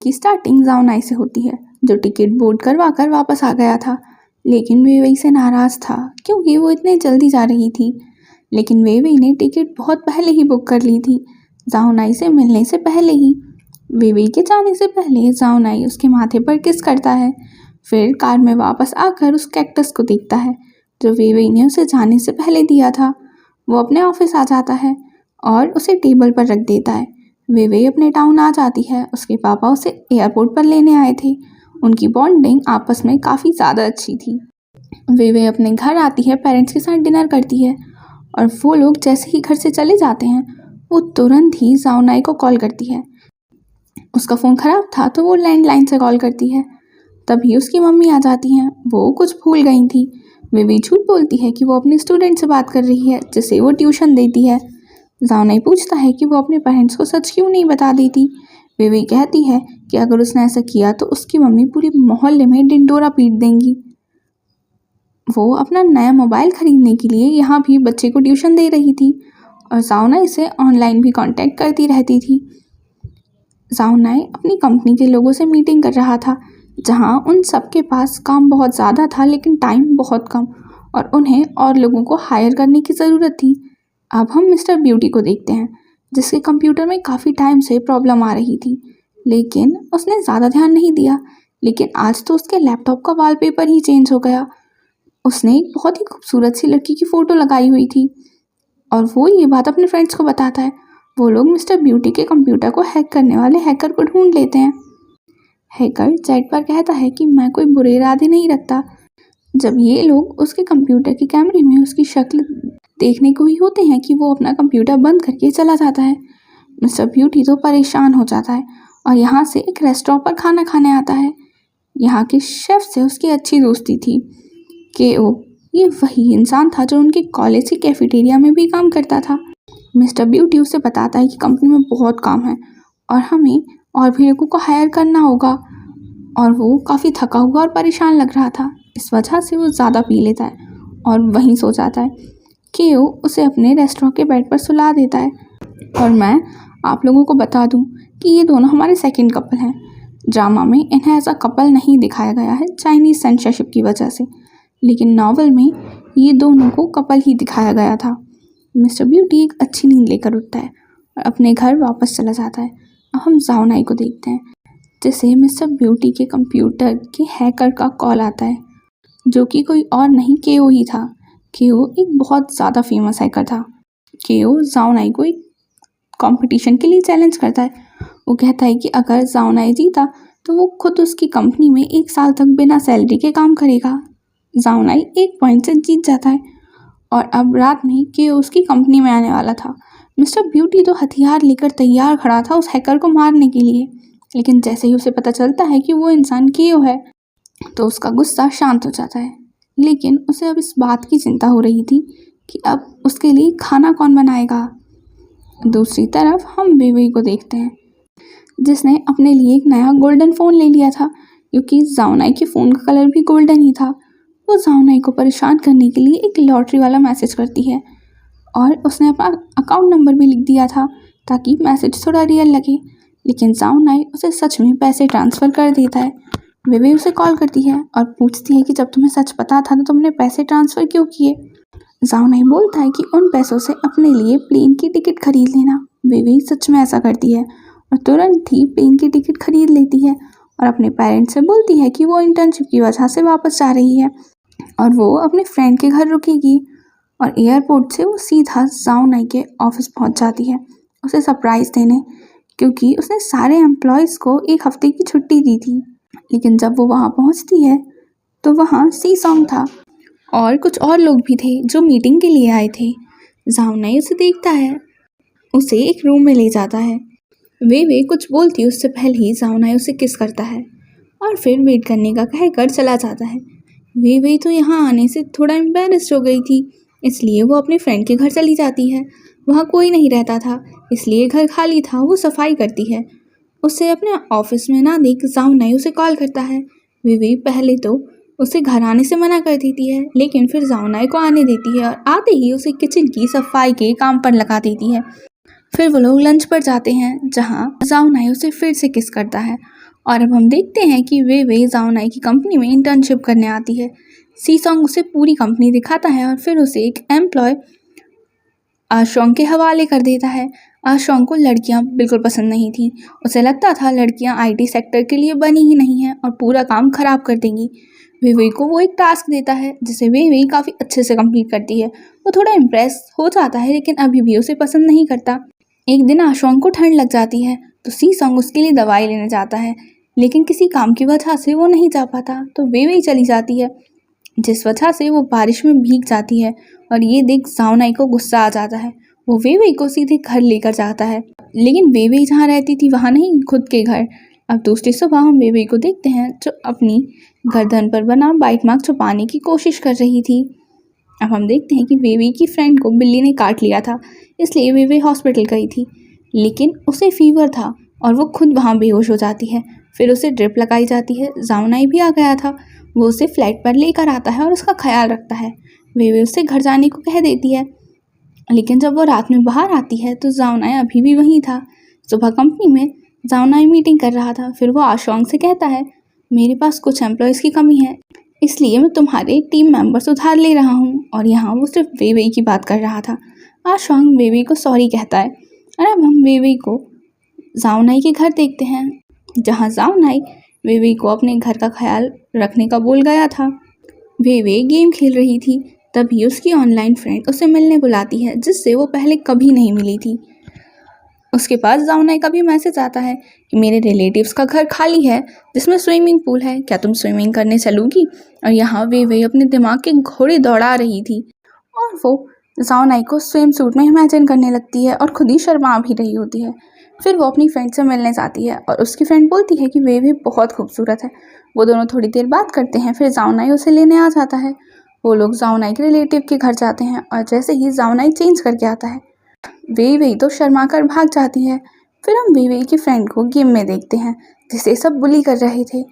इसकी स्टार्टिंग जाओनाई से होती है, जो टिकट बोर्ड करवा कर वापस आ गया था। लेकिन वेइवेई से नाराज़ था क्योंकि वो इतने जल्दी जा रही थी। लेकिन वेइवेई ने टिकट बहुत पहले ही बुक कर ली थी, जाओनाई से मिलने से पहले ही। वेइवेई के जाने से पहले जाओनाई उसके माथे पर किस करता है, फिर कार में वापस आकर उस कैक्टस को देखता है जो वेइवेई ने उसे जाने से पहले दिया था। वो अपने ऑफिस आ जाता है और उसे टेबल पर रख देता है। वेइवेई अपने टाउन आ जाती है। उसके पापा उसे एयरपोर्ट पर लेने आए थे। उनकी बॉन्डिंग आपस में काफ़ी ज़्यादा अच्छी थी। वेइवेई अपने घर आती है, पेरेंट्स के साथ डिनर करती है और वो लोग जैसे ही घर से चले जाते हैं वो तुरंत ही जाओनाई को कॉल करती है। उसका फ़ोन ख़राब था तो वो लैंडलाइन से कॉल करती है। तभी उसकी मम्मी आ जाती हैं। वो कुछ भूल गई थी। वेइवेई झूठ बोलती है कि वो अपने स्टूडेंट से बात कर रही है जिसे वो ट्यूशन देती है। जाओनाई पूछता है कि वो अपने पेरेंट्स को सच क्यों नहीं बता देती। वेइवेई कहती है कि अगर उसने ऐसा किया तो उसकी मम्मी पूरी मोहल्ले में ढिंढोरा पीट देंगी। वो अपना नया मोबाइल खरीदने के लिए यहाँ भी बच्चे को ट्यूशन दे रही थी और जाओनाई से ऑनलाइन भी कांटेक्ट करती रहती थी। जाओनाई अपनी कंपनी के लोगों से मीटिंग कर रहा था जहाँ उन सबके पास काम बहुत ज़्यादा था लेकिन टाइम बहुत कम और उन्हें और लोगों को हायर करने की ज़रूरत थी। अब हम मिस्टर ब्यूटी को देखते हैं जिसके कंप्यूटर में काफ़ी टाइम से प्रॉब्लम आ रही थी लेकिन उसने ज़्यादा ध्यान नहीं दिया। लेकिन आज तो उसके लैपटॉप का वॉलपेपर ही चेंज हो गया। उसने एक बहुत ही खूबसूरत सी लड़की की फ़ोटो लगाई हुई थी और वो ये बात अपने फ्रेंड्स को बताता है। वो लोग मिस्टर ब्यूटी के कंप्यूटर को हैक करने वाले हैकर को ढूंढ लेते हैं। हैकर चैट पर कहता है कि मैं कोई बुरे इरादे नहीं रखता। जब ये लोग उसके कंप्यूटर के कैमरे में उसकी शक्ल देखने को ही होते हैं कि वो अपना कंप्यूटर बंद करके चला जाता है। मिस्टर ब्यूटी तो परेशान हो जाता है और यहाँ से एक रेस्टोरेंट पर खाना खाने आता है। यहाँ के शेफ से उसकी अच्छी दोस्ती थी। केओ ये वही इंसान था जो उनके कॉलेज की कैफेटेरिया में भी काम करता था। मिस्टर ब्यूटी उसे बताता है कि कंपनी में बहुत काम है और हमें और भी लोगों को हायर करना होगा और वो काफ़ी थका हुआ और परेशान लग रहा था। इस वजह से वो ज़्यादा पी लेता है और वहीं सो जाता है। केओ उसे अपने रेस्टोरेंट के बेड पर सुला देता है और मैं आप लोगों को बता दूं कि ये दोनों हमारे सेकंड कपल हैं। ड्रामा में इन्हें ऐसा कपल नहीं दिखाया गया है चाइनीज़ सेंसरशिप की वजह से, लेकिन नॉवल में ये दोनों को कपल ही दिखाया गया था। मिस्टर ब्यूटी एक अच्छी नींद लेकर उठता है और अपने घर वापस चला जाता है। अब हम जाओनाई को देखते हैं जिसे मिस्टर ब्यूटी के कंप्यूटर के हैकर का कॉल आता है जो कि कोई और नहीं केओ ही था। केओ एक बहुत ज़्यादा फेमस हैकर था। केओ जाओनाई को एक कंपटीशन के लिए चैलेंज करता है। वो कहता है कि अगर जाओनाई जीता तो वो खुद उसकी कंपनी में 1 साल तक बिना सैलरी के काम करेगा। जाओनाई 1 पॉइंट से जीत जाता है और अब रात में केओ उसकी कंपनी में आने वाला था। मिस्टर ब्यूटी तो हथियार लेकर तैयार खड़ा था उस हैकर को मारने के लिए, लेकिन जैसे ही उसे पता चलता है कि वो इंसान केओ है तो उसका गुस्सा शांत हो जाता है। लेकिन उसे अब इस बात की चिंता हो रही थी कि अब उसके लिए खाना कौन बनाएगा। दूसरी तरफ हम वेइवेई को देखते हैं जिसने अपने लिए एक नया गोल्डन फ़ोन ले लिया था क्योंकि जाओनाई के फ़ोन का कलर भी गोल्डन ही था। वो जाओनाई को परेशान करने के लिए एक लॉटरी वाला मैसेज करती है और उसने अपना अकाउंट नंबर भी लिख दिया था ताकि मैसेज थोड़ा रियल लगे। लेकिन जाओनाई उसे सच में पैसे ट्रांसफ़र कर देता है। वेइवेई उसे कॉल करती है और पूछती है कि जब तुम्हें सच पता था तो तुमने पैसे ट्रांसफ़र क्यों किए। जाओनाई बोलता है कि उन पैसों से अपने लिए प्लेन की टिकट खरीद लेना। वेइवेई सच में ऐसा करती है और तुरंत ही प्लेन की टिकट खरीद लेती है और अपने पेरेंट्स से बोलती है कि वो इंटर्नशिप की वजह से वापस जा रही है और वो अपने फ्रेंड के घर रुकेगी। और एयरपोर्ट से वो सीधा जाओनाई के ऑफिस पहुंच जाती है उसे सरप्राइज़ देने, क्योंकि उसने सारे एम्प्लॉयज़ को 1 हफ्ते की छुट्टी दी थी। लेकिन जब वो वहाँ पहुँचती है तो वहाँ सी सॉन्ग था और कुछ और लोग भी थे जो मीटिंग के लिए आए थे। जाओनाई उसे देखता है, उसे एक रूम में ले जाता है। वेइवेई कुछ बोलती उससे पहले ही जाओनाई उसे किस करता है और फिर वेट करने का कहकर चला जाता है। वेइवेई तो यहाँ आने से थोड़ा एम्बैरेस्ड हो गई थी, इसलिए वो अपने फ्रेंड के घर चली जाती है। वहाँ कोई नहीं रहता था इसलिए घर खाली था। वो सफाई करती है। उसे अपने ऑफिस में ना देख जाओनाई उसे कॉल करता है। वेइवेई पहले तो उसे घर आने से मना कर देती है लेकिन फिर जाओनाई को आने देती है और आते ही उसे किचन की सफाई के काम पर लगा देती है। फिर वो लोग लंच पर जाते हैं जहाँ जाओनाई उसे फिर से किस करता है और अब हम देखते हैं कि वे जाओनाई की कंपनी में इंटर्नशिप करने आती है। सी सॉन्ग उसे पूरी कंपनी दिखाता है और फिर उसे एक एम्प्लॉय आशोंग के हवाले कर देता है। आशोंग को लड़कियां बिल्कुल पसंद नहीं थी। उसे लगता था लड़कियां आईटी सेक्टर के लिए बनी ही नहीं हैं और पूरा काम खराब कर देंगी। वेवे को वो एक टास्क देता है जिसे वेवे काफ़ी अच्छे से कंप्लीट करती है। वो थोड़ा इम्प्रेस हो जाता है लेकिन अभी भी उसे पसंद नहीं करता। एक दिन आशोंग को ठंड लग जाती है तो सी सॉन्ग उसके लिए दवाई लेने जाता है, लेकिन किसी काम की वजह से वो नहीं जा पाता तो वेवे चली जाती है, जिस वजह से वो बारिश में भीग जाती है। और ये देख जाओनाई को गुस्सा आ जाता है। वो वेवे को सीधे घर लेकर जाता है, लेकिन वेवे जहाँ रहती थी वहाँ नहीं, खुद के घर। अब दूसरी सुबह हम वेवे को देखते हैं जो अपनी गर्दन पर बना बाइट मार्क छुपाने की कोशिश कर रही थी। अब हम देखते हैं कि वेवे की फ्रेंड को बिल्ली ने काट लिया था, इसलिए वेवे हॉस्पिटल गई थी, लेकिन उसे फीवर था और वो खुद वहाँ बेहोश हो जाती है। फिर उसे ड्रिप लगाई जाती है। जाओनाई भी आ गया था। वो उसे फ्लैट पर लेकर आता है और उसका ख्याल रखता है। वेवे उससे घर जाने को कह देती है, लेकिन जब वो रात में बाहर आती है तो जाओनाई अभी भी वहीं था। सुबह कंपनी में जाओनाई मीटिंग कर रहा था। फिर वो आशोंग से कहता है, मेरे पास कुछ एम्प्लॉयज़ की कमी है, इसलिए मैं तुम्हारे टीम मेंबर्स उधार ले रहा हूँ। और यहाँ वो सिर्फ वेवे की बात कर रहा था। आशोंग वेवे को सॉरी कहता है और अब हम वेवे को जाओनाई के घर देखते हैं, जहाँ जाओनाई वेवे को अपने घर का ख्याल रखने का बोल गया था। वेवे गेम खेल रही थी, तभी उसकी ऑनलाइन फ्रेंड उसे मिलने बुलाती है, जिससे वो पहले कभी नहीं मिली थी। उसके पास जाओनाई का भी मैसेज आता है कि मेरे रिलेटिव्स का घर खाली है जिसमें स्विमिंग पूल है, क्या तुम स्विमिंग करने चलोगी। और यहाँ वेवे अपने दिमाग के घोड़े दौड़ा रही थी और वो जाओनाई को स्विम सूट में इमेजिन करने लगती है और खुद ही शर्मा भी रही होती है। फिर वो अपनी फ्रेंड से मिलने जाती है और उसकी फ्रेंड बोलती है कि वेवे बहुत खूबसूरत है। वो दोनों थोड़ी देर बात करते हैं, फिर जाओनाई उसे लेने आ जाता है। वो लोग जाओनाई के रिलेटिव के घर जाते हैं और जैसे ही जाओनाई चेंज करके आता है, वेवे तो शर्मा कर भाग जाती है। फिर हम वेवे की फ्रेंड को गेम में देखते हैं, जिसे सब बुली कर रहे थे,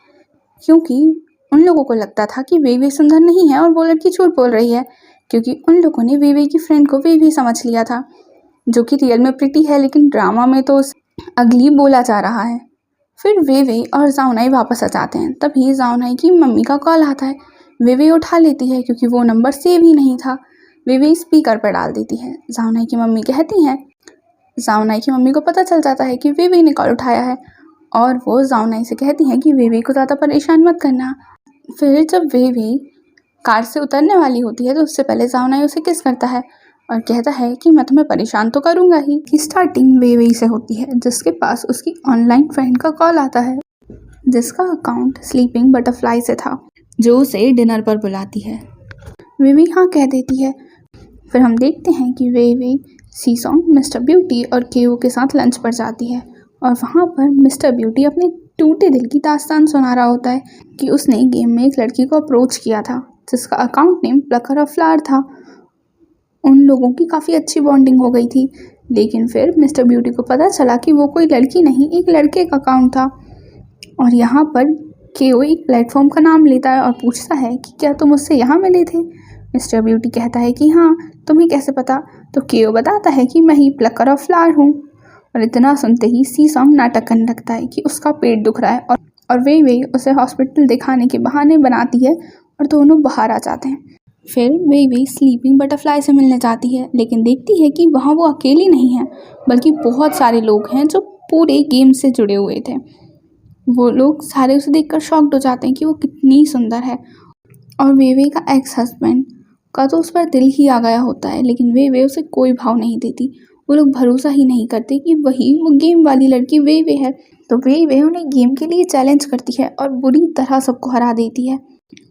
क्योंकि उन लोगों को लगता था कि वेवे सुंदर नहीं है और वो लड़की झूठ बोल रही है, क्योंकि उन लोगों ने वेवे की फ्रेंड को वेवे समझ लिया था, जो कि रियल में प्रिटी है, लेकिन ड्रामा में तो अगली बोला जा रहा है। फिर वेवे और जाओनाई वापस आ जाते हैं। तभी जाओनाई की मम्मी का कॉल आता है। वेवे उठा लेती है क्योंकि वो नंबर सेव ही नहीं था। वेवे स्पीकर पर डाल देती है। जाओनाई की मम्मी कहती हैं, जाओनाई की मम्मी को पता चल जाता है कि वेवे ने कॉल उठाया है और वो जाओनाई से कहती हैं कि वेवे को ज़्यादा परेशान मत करना। फिर जब वेवे कार से उतरने वाली होती है तो उससे पहले जाओनाई उसे किस करता है और कहता है कि मैं तुम्हें परेशान तो करूँगा ही। कि स्टार्टिंग वेवे से होती है, जिसके पास उसकी ऑनलाइन फ्रेंड का कॉल आता है, जिसका अकाउंट स्लीपिंग बटरफ्लाई से था, जो उसे डिनर पर बुलाती है। वेवे हाँ कह देती है। फिर हम देखते हैं कि वेवे सी सॉन्ग, मिस्टर ब्यूटी और केओ के साथ लंच पर जाती है और वहाँ पर मिस्टर ब्यूटी अपने टूटे दिल की दास्तान सुना रहा होता है कि उसने गेम में एक लड़की को अप्रोच किया था जिसका account name Plucker of flower था। उन लोगों की काफ़ी अच्छी बॉन्डिंग हो गई थी, लेकिन फिर मिस्टर ब्यूटी को पता चला कि वो कोई लड़की नहीं, एक लड़के का अकाउंट था। और यहाँ पर केओ एक प्लेटफॉर्म का नाम लेता है और पूछता है कि क्या तुम उससे यहाँ मिले थे। मिस्टर ब्यूटी कहता है कि हाँ, तुम्हें कैसे पता। तो केओ बताता है कि मैं ही प्लकर ऑफ फ्लावर हूँ। और इतना सुनते ही सी सॉन्ग नाटक करने लगता है कि उसका पेट दुख रहा है और वे उसे हॉस्पिटल दिखाने के बहाने बनाती है और दोनों बाहर आ जाते हैं। फिर वे स्लीपिंग बटरफ्लाई से मिलने जाती है, लेकिन देखती है कि वहाँ वो अकेली नहीं है, बल्कि बहुत सारे लोग हैं जो पूरे गेम से जुड़े हुए थे। वो लोग सारे उसे देखकर शॉक्ड हो जाते हैं कि वो कितनी सुंदर है। और वेवे का एक्स हस्बैंड का तो उस पर दिल ही आ गया होता है, लेकिन वेवे उसे कोई भाव नहीं देती। वो लोग भरोसा ही नहीं करते कि वही वो गेम वाली लड़की वेवे है। तो वेवे उन्हें गेम के लिए चैलेंज करती है और बुरी तरह सबको हरा देती है।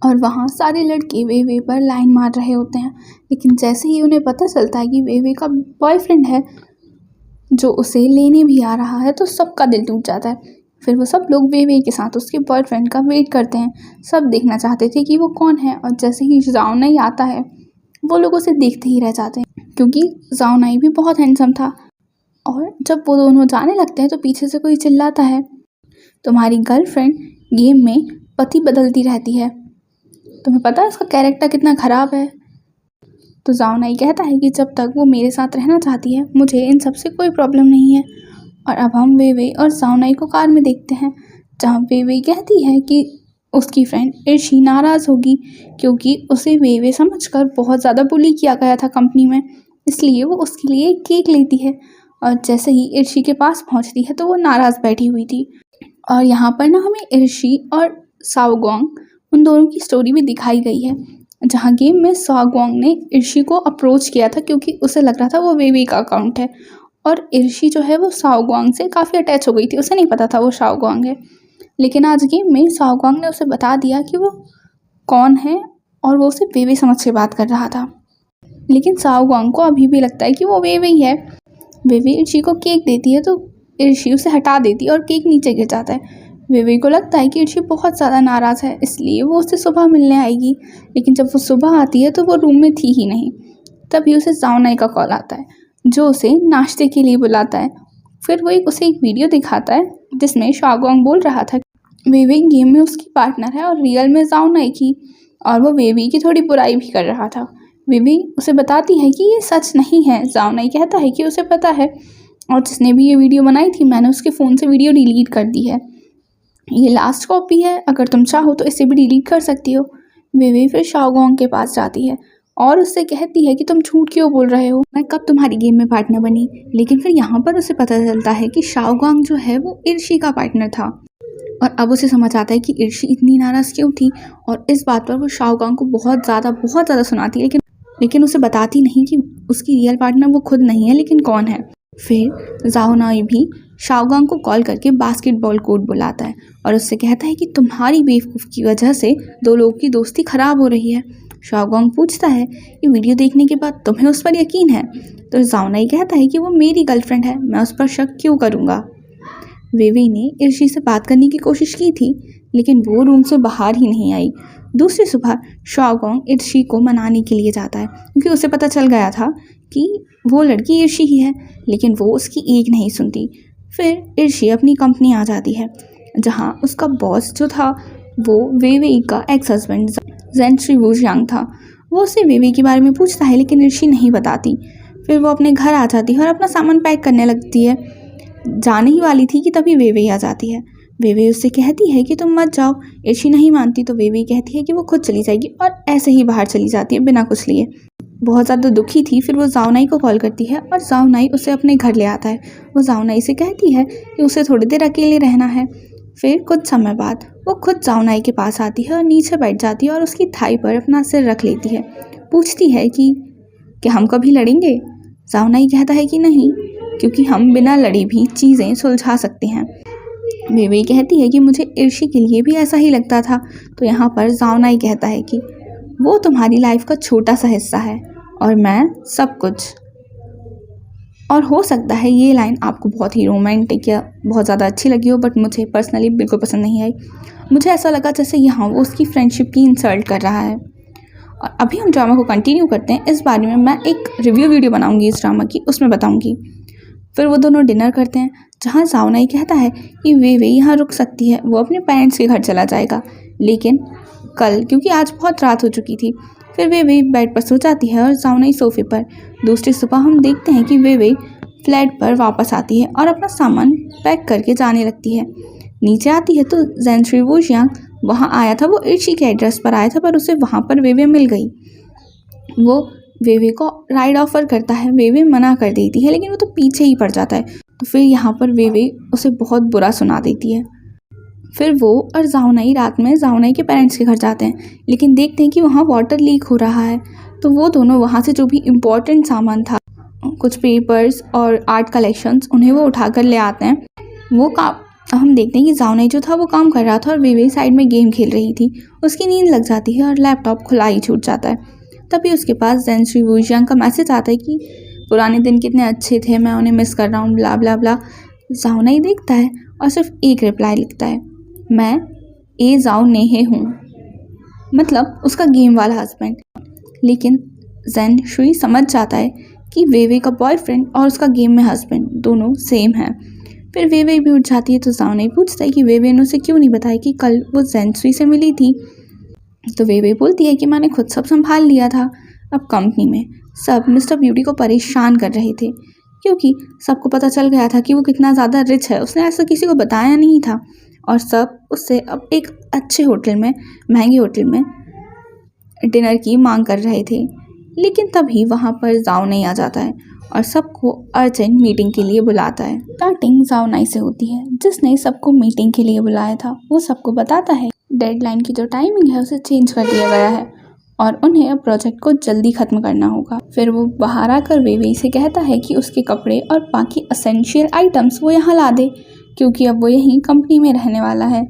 और वहाँ सारे लड़के वेवे पर लाइन मार रहे होते हैं, लेकिन जैसे ही उन्हें पता चलता है कि वेवे का बॉयफ्रेंड है जो उसे लेने भी आ रहा है, तो सबका दिल टूट जाता है। फिर वो सब लोग वेवे के साथ उसके बॉयफ्रेंड का वेट करते हैं। सब देखना चाहते थे कि वो कौन है, और जैसे ही जाओनाई आता है वो लोग उसे देखते ही रह जाते हैं, क्योंकि जाओनाई भी बहुत हैंडसम था। और जब वो दोनों जाने लगते हैं तो पीछे से कोई चिल्लाता है, तुम्हारी गर्लफ्रेंड गेम में पति बदलती रहती है, तुम्हें पता है उसका कैरेक्टर कितना ख़राब है। तो जाओनाई कहता है कि जब तक वो मेरे साथ रहना चाहती है मुझे इन सब से कोई प्रॉब्लम नहीं है। और अब हम वेवे और जाओनाई को कार में देखते हैं, जहाँ वेवे कहती है कि उसकी फ्रेंड इर्शी नाराज़ होगी क्योंकि उसे वेवे समझकर बहुत ज़्यादा बुली किया गया था कंपनी में, इसलिए वो उसके लिए एक केक लेती है। और जैसे ही इर्शी के पास पहुंचती है तो वो नाराज़ बैठी हुई थी। और यहाँ पर ना हमें इर्शी और साओगोंग उन दोनों की स्टोरी भी दिखाई गई है, जहाँ गेम में साओगोंग ने इर्शी को अप्रोच किया था क्योंकि उसे लग रहा था वो वेवे का अकाउंट है, और इर्शी जो है वो साओगोंग से काफ़ी अटैच हो गई थी, उसे नहीं पता था वो साओगोंग है। लेकिन आज गेम में साओगोंग ने उसे बता दिया कि वो कौन है और वो उसे वेवे समझ के बात कर रहा था। लेकिन साओगोंग को अभी भी लगता है कि वो वेवे ही है। वेवे इर्शी को केक देती है तो इर्शी उसे हटा देती है और केक नीचे गिर जाता है। वेवे को लगता है कि इर्शी बहुत ज़्यादा नाराज़ है, इसलिए वो उससे सुबह मिलने आएगी। लेकिन जब वो सुबह आती है तो वो रूम में थी ही नहीं। तभी उसे जाओनाई का कॉल आता है जो उसे नाश्ते के लिए बुलाता है। फिर वो उसे एक वीडियो दिखाता है जिसमें साओगोंग बोल रहा था वेवे गेम में उसकी पार्टनर है और रियल में जाओनाई की, और वो वेवे की थोड़ी बुराई भी कर रहा था। वेवे उसे बताती है कि ये सच नहीं है। जाओनाई कहता है कि उसे पता है और जिसने भी ये वीडियो बनाई थी मैंने उसके फ़ोन से वीडियो डिलीट कर दी है। ये लास्ट कॉपी है, अगर तुम चाहो तो इसे भी डिलीट कर सकती हो। वेवे फिर साओगोंग के पास जाती है और उससे कहती है कि तुम झूठ क्यों बोल रहे हो, मैं कब तुम्हारी गेम में पार्टनर बनी। लेकिन फिर यहाँ पर उसे पता चलता है कि साओगोंग जो है वो इर्शी का पार्टनर था, और अब उसे समझ आता है कि इर्शी इतनी नाराज़ क्यों थी। और इस बात पर वो साओगोंग को बहुत ज़्यादा सुनाती है, लेकिन उसे बताती नहीं कि उसकी रियल पार्टनर वो खुद नहीं है लेकिन कौन है। फिर जाओनाई भी साओगोंग को कॉल करके बास्केटबॉल कोर्ट बुलाता है और उससे कहता है कि तुम्हारी बेवकूफ़ की वजह से दो लोगों की दोस्ती ख़राब हो रही है। साओगोंग पूछता है कि वीडियो देखने के बाद तुम्हें उस पर यकीन है, तो जाओनाई कहता है कि वो मेरी गर्लफ्रेंड है, मैं उस पर शक क्यों करूँगा। वेवे ने इर्शी से बात करने की कोशिश की थी लेकिन वो रूम से बाहर ही नहीं आई। दूसरी सुबह साओगोंग इर्शी को मनाने के लिए जाता है क्योंकि उसे पता चल गया था कि वो लड़की इर्शी ही है, लेकिन वो उसकी एक नहीं सुनती। फिर इर्शी अपनी कंपनी आ जाती है जहाँ उसका बॉस जो था वो वेवे का एक्स हस्बैंड ज़ेंट्री वुजियांग था। वो उससे वेवे के बारे में पूछता है लेकिन इर्शी नहीं बताती। फिर वो अपने घर आ जाती है और अपना सामान पैक करने लगती है। जाने ही वाली थी कि तभी वेवे आ जाती है। वेवे उससे कहती है कि तुम मत जाओ। इर्शी नहीं मानती तो वेवे कहती है कि वो खुद चली जाएगी और ऐसे ही बाहर चली जाती है बिना कुछ लिए। बहुत ज़्यादा दुखी थी। फिर वो जाओनाई को कॉल करती है और जाओनाई उसे अपने घर ले आता है। वो जाओनाई से कहती है कि उसे थोड़ी देर अकेले रहना है। फिर कुछ समय बाद वो खुद जाओनाई के पास आती है और नीचे बैठ जाती है और उसकी थाई पर अपना सिर रख लेती है। पूछती है कि हम कभी लड़ेंगे। जाओनाई कहता है कि नहीं, क्योंकि हम बिना लड़े भी चीज़ें सुलझा सकते हैं। वेवे कहती है कि मुझे इर्शी के लिए भी ऐसा ही लगता था। तो यहाँ पर जाओनाई कहता है कि वो तुम्हारी लाइफ का छोटा सा हिस्सा है और मैं सब कुछ। और हो सकता है ये लाइन आपको बहुत ही रोमांटिक या बहुत ज़्यादा अच्छी लगी हो, बट मुझे पर्सनली बिल्कुल पसंद नहीं आई। मुझे ऐसा लगा जैसे यहाँ वो उसकी फ्रेंडशिप की इंसल्ट कर रहा है। और अभी हम ड्रामा को कंटिन्यू करते हैं। इस बारे में मैं एक रिव्यू वीडियो बनाऊंगी इस ड्रामा की, उसमें बताऊंगी। फिर वो दोनों डिनर करते हैं जहाँ जाओनाई कहता है कि वेवे यहाँ रुक सकती है, वो अपने पेरेंट्स के घर चला जाएगा लेकिन कल, क्योंकि आज बहुत रात हो चुकी थी। फिर वेवे बेड पर सो जाती है और जाओनाई सोफे पर। दूसरी सुबह हम देखते हैं कि वेवे फ्लैट पर वापस आती है और अपना सामान पैक करके जाने लगती है। नीचे आती है तो ज़ेंट्री वुजियांग वहाँ आया था। वो इर्शी के एड्रेस पर आया था पर उसे वहाँ पर वेवे मिल गई। वो वेवे को राइड ऑफर करता है। वेवे मना कर देती है लेकिन वो तो पीछे ही पड़ जाता है। तो फिर यहाँ पर वेवे उसे बहुत बुरा सुना देती है। फिर वो और जाओनाई रात में जाओनाई के पेरेंट्स के घर जाते हैं लेकिन देखते हैं कि वहाँ वाटर लीक हो रहा है। तो वो दोनों वहाँ से जो भी इम्पोर्टेंट सामान था, कुछ पेपर्स और आर्ट कलेक्शंस, उन्हें वो उठा कर ले आते हैं। वो काम हम देखते हैं कि जाओनाई जो था वो काम कर रहा था और वेवे साइड में गेम खेल रही थी। उसकी नींद लग जाती है और लैपटॉप खुला ही छूट जाता है। तभी उसके पास ज़ेंट्री वुजियांग का मैसेज आता है कि पुराने दिन कितने अच्छे थे, मैं उन्हें मिस कर रहा हूँ, ब्ला ब्ला ब्ला। जाओनाई देखता है और सिर्फ एक रिप्लाई लिखता है, मैं ए जाओ नेहे हूँ, मतलब उसका गेम वाला हस्बैंड। लेकिन ज़ेंट्री समझ जाता है कि वेवे का बॉयफ्रेंड और उसका गेम में हस्बैंड दोनों सेम है। फिर वेवे भी उठ जाती है तो जाओनाई पूछता है कि वेवे ने उसे क्यों नहीं बताया कि कल वो ज़ेंट्री से मिली थी। तो वेवे बोलती है कि मैंने खुद सब संभाल लिया था। अब कंपनी में सब मिस्टर ब्यूटी को परेशान कर रहे थे क्योंकि सबको पता चल गया था कि वो कितना ज़्यादा रिच है। उसने ऐसा किसी को बताया नहीं था और सब उससे अब एक अच्छे होटल में, महंगे होटल में डिनर की मांग कर रहे थे। लेकिन तभी वहाँ पर जाओ नहीं आ जाता है और सबको अर्जेंट मीटिंग के लिए बुलाता है। स्टार्टिंग जाओ नहीं से होती है, जिसने सबको मीटिंग के लिए बुलाया था। वो सबको बताता है डेडलाइन की जो टाइमिंग है उसे चेंज कर दिया गया है और उन्हें अब प्रोजेक्ट को जल्दी ख़त्म करना होगा। फिर वो बाहर आकर वेवेई से कहता है कि उसके कपड़े और बाकी असेंशियल आइटम्स वो यहाँ ला दे, क्योंकि अब वो यहीं कंपनी में रहने वाला है।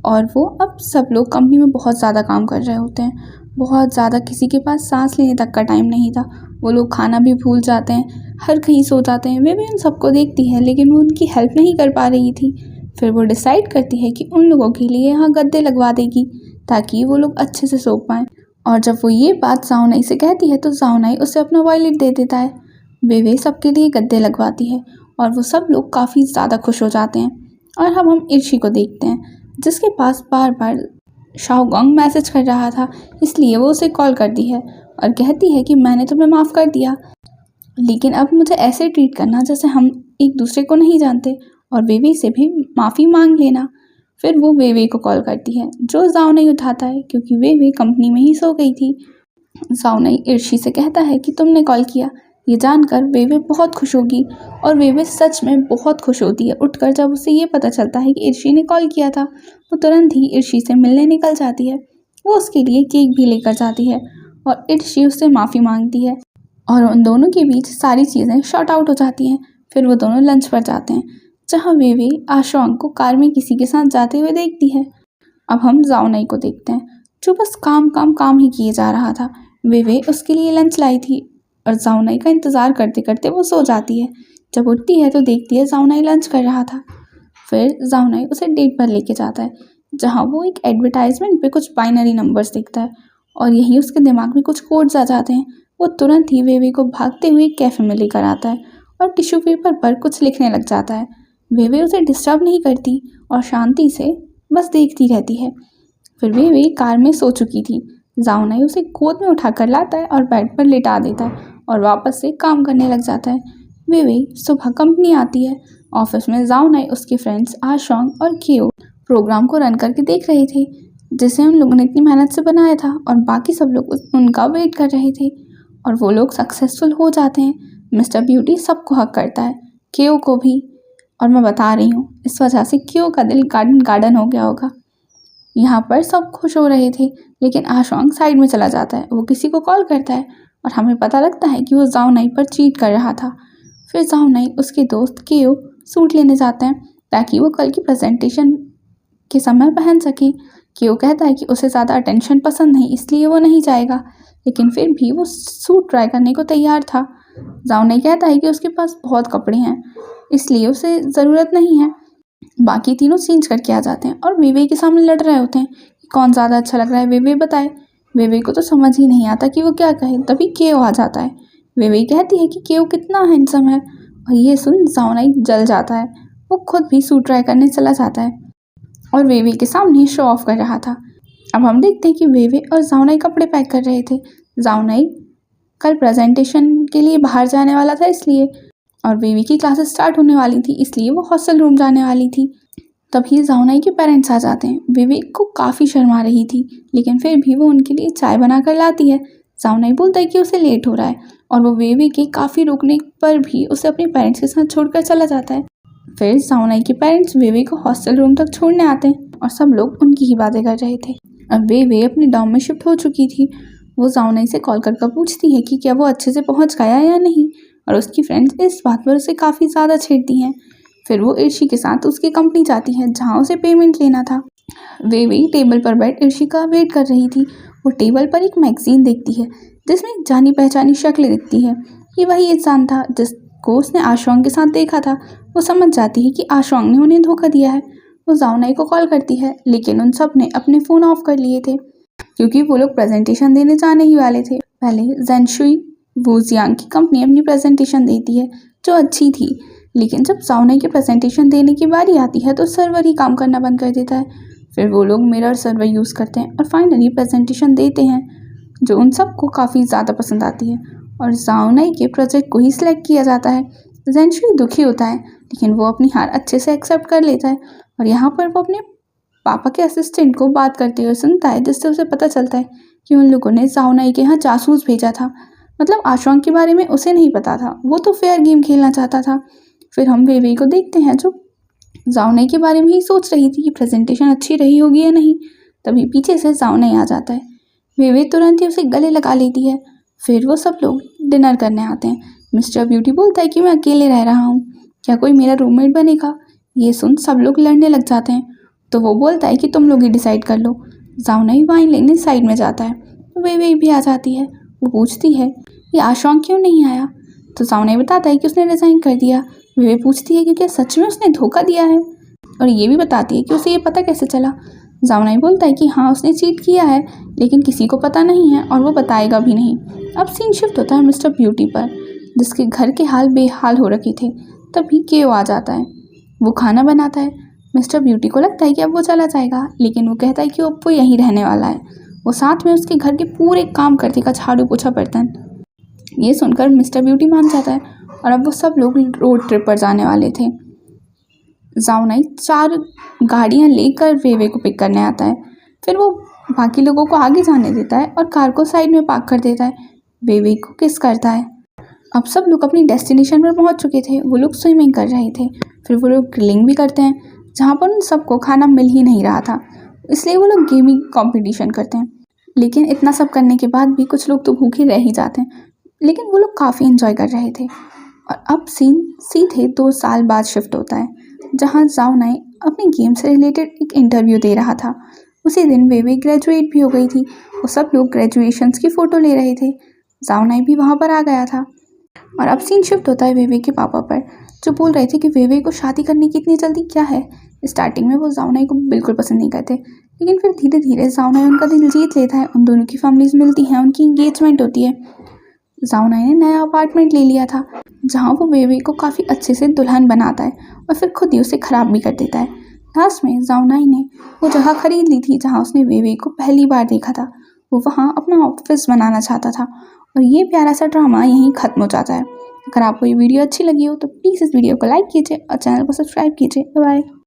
और वो अब सब लोग कंपनी में बहुत ज़्यादा काम कर रहे होते हैं, बहुत ज़्यादा, किसी के पास सांस लेने तक का टाइम नहीं था। वो लोग खाना भी भूल जाते हैं, हर कहीं सो जाते हैं। वे भी उन सबको देखती है लेकिन वो उनकी हेल्प नहीं कर पा रही थी। फिर वो डिसाइड करती है कि उन लोगों के लिए यहाँ गद्दे लगवा देगी ताकि वो लोग अच्छे से सो पाएँ। और जब वो ये बात जाओनाई से कहती है तो जाओनाई उसे अपना वॉलेट दे देता है। वे सबके लिए गद्दे लगवाती है और वो सब लोग काफ़ी ज़्यादा खुश हो जाते हैं। और अब हम इर्शी को देखते हैं, जिसके पास बार बार शाओगोंग मैसेज कर रहा था, इसलिए वो उसे कॉल करती है और कहती है कि मैंने तुम्हें माफ़ कर दिया, लेकिन अब मुझे ऐसे ट्रीट करना जैसे हम एक दूसरे को नहीं जानते, और वेवे से भी माफ़ी मांग लेना। फिर वो वेवे को कॉल करती है, जो जाओ नहीं उठाता है क्योंकि वेवे कंपनी में ही सो गई थी। जाओ नहीं इर्शी से कहता है कि तुमने कॉल किया। ये जानकर वेवे बहुत खुश होगी और वेवे सच में बहुत खुश होती है उठकर जब उसे ये पता चलता है कि इर्शी ने कॉल किया था। वो तुरंत ही इर्शी से मिलने निकल जाती है। वो उसके लिए केक भी लेकर जाती है और इर्शी उससे माफ़ी मांगती है और उन दोनों के बीच सारी चीज़ें शॉर्ट आउट हो जाती हैं। फिर वो दोनों लंच पर जाते हैं, जहाँ वेवे आशोंग को कार में किसी के साथ जाते हुए देखती है। अब हम जाओ नहीं को देखते हैं, जो बस काम काम काम ही किए जा रहा था। वेवे उसके लिए लंच लाई थी और जाओनाई का इंतज़ार करते करते वो सो जाती है। जब उठती है तो देखती है जाओनाई लंच कर रहा था। फिर जाओनाई उसे डेट पर लेके जाता है, जहाँ वो एक एडवर्टाइजमेंट पे कुछ बाइनरी नंबर्स देखता है और यहीं उसके दिमाग में कुछ कोड्स आ जाते हैं। वो तुरंत ही वेवे को भागते हुए कैफ़े में लेकर आता है और टिश्यू पेपर पर कुछ लिखने लग जाता है। वेवे उसे डिस्टर्ब नहीं करती और शांति से बस देखती रहती है। फिर वेवे कार में सो चुकी थी। जाओनाई उसे गोद में उठाकर लाता है और बेड पर लेटा देता है और वापस से काम करने लग जाता है। वेवे सुबह कंपनी आती है। ऑफिस में जाओनाई उसके फ्रेंड्स आशोंग और केओ प्रोग्राम को रन करके देख रहे थे, जिसे उन लोगों ने इतनी मेहनत से बनाया था, और बाकी सब लोग उनका वेट कर रहे थे और वो लोग सक्सेसफुल हो जाते हैं। मिस्टर ब्यूटी सबको हक करता है, केओ को भी, और मैं बता रही हूँ इस वजह से केओ का दिल गार्डन गार्डन हो गया होगा। यहाँ पर सब खुश हो रहे थे लेकिन आशोंग साइड में चला जाता है। वो किसी को कॉल करता है और हमें पता लगता है कि वो जाओनाई पर चीट कर रहा था। फिर जाओनाई उसके दोस्त केओ सूट लेने जाते हैं ताकि वो कल की प्रेजेंटेशन के समय पहन सके। केओ कहता है कि उसे ज़्यादा अटेंशन पसंद नहीं, इसलिए वो नहीं जाएगा, लेकिन फिर भी वो सूट ट्राई करने को तैयार था। जाओनाई कहता है कि उसके पास बहुत कपड़े हैं, इसलिए उसे ज़रूरत नहीं है। बाकी तीनों चेंज करके आ जाते हैं और वेवे के सामने लड़ रहे होते हैं कि कौन ज़्यादा अच्छा लग रहा है, वेवे बताए। वेवे को तो समझ ही नहीं आता कि वो क्या कहे। तभी केओ आ जाता है। वेवे कहती है कि केओ कितना हैंडसम है, और ये सुन जाओनाई जल जाता है। वो खुद भी सूट ट्राई करने चला जाता है और वेवे के सामने शो ऑफ कर रहा था। अब हम देखते हैं कि वेवे और जाओनाई कपड़े पैक कर रहे थे। जाओनाई कल प्रेजेंटेशन के लिए बाहर जाने वाला था इसलिए, और वेवे की क्लासेस स्टार्ट होने वाली थी, इसलिए वो हॉस्टल रूम जाने वाली थी। तभी जाओनाई के पेरेंट्स आ जाते हैं। वेवे को काफ़ी शर्म आ रही थी, लेकिन फिर भी वो उनके लिए चाय बना कर लाती है। जाओनाई बोलता है कि उसे लेट हो रहा है और वो वेवे के काफ़ी रोकने पर भी उसे अपने पेरेंट्स के साथ छोड़कर चला जाता है। फिर जाओनाई के पेरेंट्स वेवे को हॉस्टल रूम तक छोड़ने आते हैं और सब लोग उनकी ही बातें कर रहे थे। अब वेवे अपने डॉर्म में शिफ्ट हो चुकी थी। वो जाओनाई से कॉल कर पूछती है कि क्या वो अच्छे से पहुंच गया या नहीं, और उसकी फ्रेंड्स इस बात पर उसे काफ़ी ज़्यादा छेड़ती हैं। फिर वो इर्शी के साथ उसकी कंपनी जाती है, जहाँ उसे पेमेंट लेना था। वेवे टेबल पर बैठ इर्शी का वेट कर रही थी। वो टेबल पर एक मैगजीन देखती है जिसमें एक जानी पहचानी शक्ल दिखती है। ये वही इंसान था जिसको उसने आशोंग के साथ देखा था। वो समझ जाती है कि आशोंग ने उन्हें धोखा दिया है। वो जाओनाई को कॉल करती है, लेकिन उन सब ने अपने फ़ोन ऑफ कर लिए थे क्योंकि वो लोग प्रेजेंटेशन देने जाने ही वाले थे। पहले जेनशुई वूजियांग की कंपनी अपनी प्रेजेंटेशन देती है, जो अच्छी थी, लेकिन जब जाओनाई की प्रेजेंटेशन देने की बारी आती है तो सर्वर ही काम करना बंद कर देता है। फिर वो लोग मिरर सर्वर यूज़ करते हैं और फाइनली प्रेजेंटेशन देते हैं, जो उन सबको काफ़ी ज़्यादा पसंद आती है और जाओनाई के प्रोजेक्ट को ही सिलेक्ट किया जाता है। जेनशुई दुखी होता है, लेकिन वो अपनी हार अच्छे से एक्सेप्ट कर लेता है और यहाँ पर वो अपने पापा के असिस्टेंट को बात करते हुए सुनता है, जिससे उसे पता चलता है कि उन लोगों ने जाओनाई के यहाँ जासूस भेजा था। मतलब आशुआंग के बारे में उसे नहीं पता था, वो तो फेयर गेम खेलना चाहता था। फिर हम वेइवेई को देखते हैं जो जाओनाई के बारे में ही सोच रही थी कि प्रेजेंटेशन अच्छी रही होगी या नहीं। तभी पीछे से जाओनाई आ जाता है। वेइवेई तुरंत ही उसे गले लगा लेती है। फिर वो सब लोग डिनर करने आते हैं। मिस्टर ब्यूटी बोलता है कि मैं अकेले रह रहा हूँ, क्या कोई मेरा रूममेट बनेगा। ये सुन सब लोग लड़ने लग जाते हैं, तो वो बोलता है कि तुम लोग ही डिसाइड कर लो। जाओनाई वाइन लेने साइड में जाता है, तो वेइवेई भी आ जाती है। वो पूछती है ये आशुआंग क्यों नहीं आया, तो जाओनाई बताता है कि उसने रिज़ाइन कर दिया। वेइवेई पूछती है कि क्या सच में उसने धोखा दिया है, और ये भी बताती है कि उसे ये पता कैसे चला। जाओनाई बोलता है कि हाँ उसने चीट किया है, लेकिन किसी को पता नहीं है और वो बताएगा भी नहीं। अब सीन शिफ्ट होता है मिस्टर ब्यूटी पर, जिसके घर के हाल बेहाल हो रखे थे। तभी केओ आ जाता है। वो खाना बनाता है। मिस्टर ब्यूटी को लगता है कि अब वो चला जाएगा, लेकिन वो कहता है कि अब वो यहीं रहने वाला है। वो साथ में उसके घर के पूरे काम कर देगा, झाड़ू पोछा बर्तन। ये सुनकर मिस्टर ब्यूटी मान जाता है और अब वो सब लोग रोड ट्रिप पर जाने वाले थे। जाओनाई 4 गाड़ियाँ लेकर वेइवेई को पिक करने आता है। फिर वो बाकी लोगों को आगे जाने देता है और कार को साइड में पार्क कर देता है। वेइवेई को किस करता है। अब सब लोग अपनी डेस्टिनेशन पर पहुंच चुके थे। वो लोग स्विमिंग कर रहे थे। फिर वो लोग ग्रिलिंग भी करते हैं, जहाँ पर उन सबको खाना मिल ही नहीं रहा था, इसलिए वो लोग गेमिंग कंपटीशन करते हैं। लेकिन इतना सब करने के बाद भी कुछ लोग तो भूखे रह ही जाते हैं, लेकिन वो लोग काफ़ी इन्जॉय कर रहे थे। और अब सीन सीधे 2 साल बाद शिफ्ट होता है, जहाँ जाओनाई अपने गेम से रिलेटेड एक इंटरव्यू दे रहा था। उसी दिन वेइवेई ग्रेजुएट भी हो गई थी। वो सब लोग ग्रेजुएशंस की फ़ोटो ले रहे थे। जाओनाई भी वहाँ पर आ गया था। और अब सीन शिफ्ट होता है वेइवेई के पापा पर, जो बोल रहे थे कि वेइवेई को शादी करने की इतनी जल्दी क्या है। स्टार्टिंग में वो जाओनाई को बिल्कुल पसंद नहीं करते, लेकिन फिर धीरे धीरे जाओनाई उनका दिल जीत लेता है। उन दोनों की फैमिलीज मिलती हैं, उनकी इंगेजमेंट होती है। जाओनाई ने नया अपार्टमेंट ले लिया था, जहाँ वो वेइवेई को काफ़ी अच्छे से दुल्हन बनाता है और फिर खुद ही उसे ख़राब भी कर देता है। लास्ट में जाओनाई ने वो जगह खरीद ली थी जहाँ उसने वेइवेई को पहली बार देखा था। वो वहाँ अपना ऑफिस बनाना चाहता था। और ये प्यारा सा ड्रामा यहीं ख़त्म हो जाता है। अगर आपको ये वीडियो अच्छी लगी हो तो प्लीज़ इस वीडियो को लाइक कीजिए और चैनल को सब्सक्राइब कीजिए। बाय।